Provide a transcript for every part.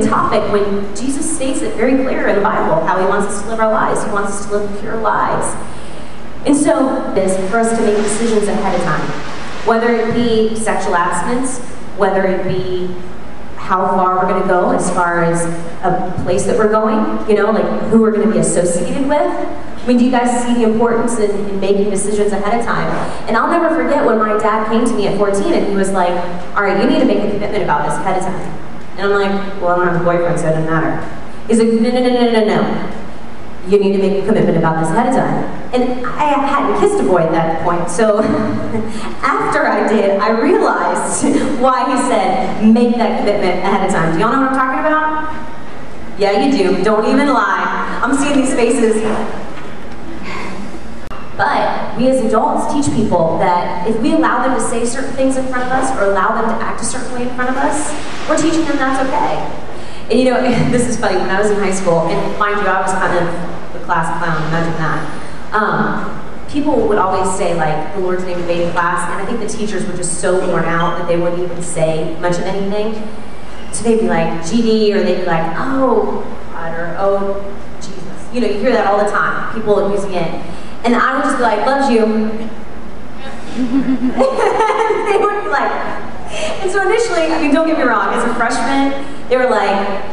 topic when Jesus states it very clear in the Bible how he wants us to live our lives. He wants us to live pure lives. And so it's for us to make decisions ahead of time. Whether it be sexual abstinence, whether it be how far we're going to go as far as a place that we're going, you know, like who we're going to be associated with. I mean, do you guys see the importance in making decisions ahead of time? And I'll never forget when my dad came to me at 14 and he was like, all right, you need to make a commitment about this ahead of time. And I'm like, well, I don't have a boyfriend, so it doesn't matter. He's like, no. You need to make a commitment about this ahead of time. And I hadn't kissed a boy at that point, so after I did, I realized why he said, make that commitment ahead of time. Do y'all know what I'm talking about? Yeah, you do. Don't even lie. I'm seeing these faces. But we as adults teach people that if we allow them to say certain things in front of us or allow them to act a certain way in front of us, we're teaching them that's okay. And you know, this is funny, when I was in high school, and mind you, I was kind of the class clown, imagine that. People would always say, like, the Lord's name in bathing class, and I think the teachers were just so worn out that they wouldn't even say much of anything. So they'd be like, GD, or they'd be like, oh, God, or oh, Jesus. You know, you hear that all the time, people using it. And I would just be like, loves you. They would be like, and so initially, I mean, don't get me wrong, as a freshman, they were like,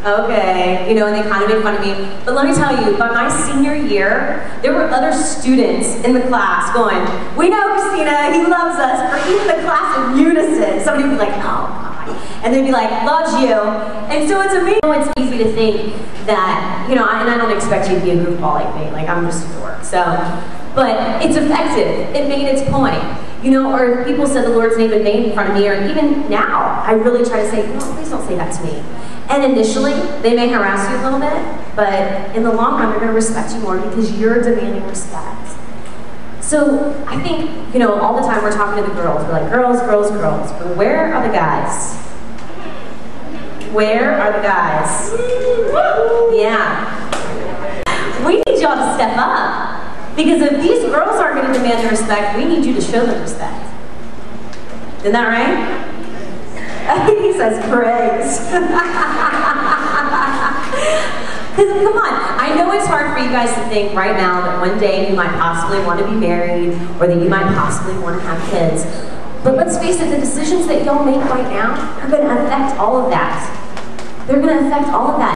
okay, you know, and they kind of made fun of me. But let me tell you, by my senior year, there were other students in the class going, we know Christina, he loves us, or even the class in unison. Somebody would be like, oh, God. And they'd be like, loves you. And so it's amazing. It's easy to think that, you know, and I don't expect you to be a goofball like me, like I'm just a dork. So, but it's effective. It made its point. You know, or people said the Lord's name in vain in front of me, or even now, I really try to say, no, please don't say that to me. And initially, they may harass you a little bit, but in the long run, they're going to respect you more because you're demanding respect. So I think, you know, all the time we're talking to the girls. We're like, girls, girls, girls. But where are the guys? Where are the guys? Yeah. We need y'all to step up. Because if these girls aren't going to demand the respect, we need you to show them respect. Isn't that right? He says praise. Because come on, I know it's hard for you guys to think right now that one day you might possibly want to be married or that you might possibly want to have kids. But let's face it, the decisions that y'all make right now are going to affect all of that. They're going to affect all of that.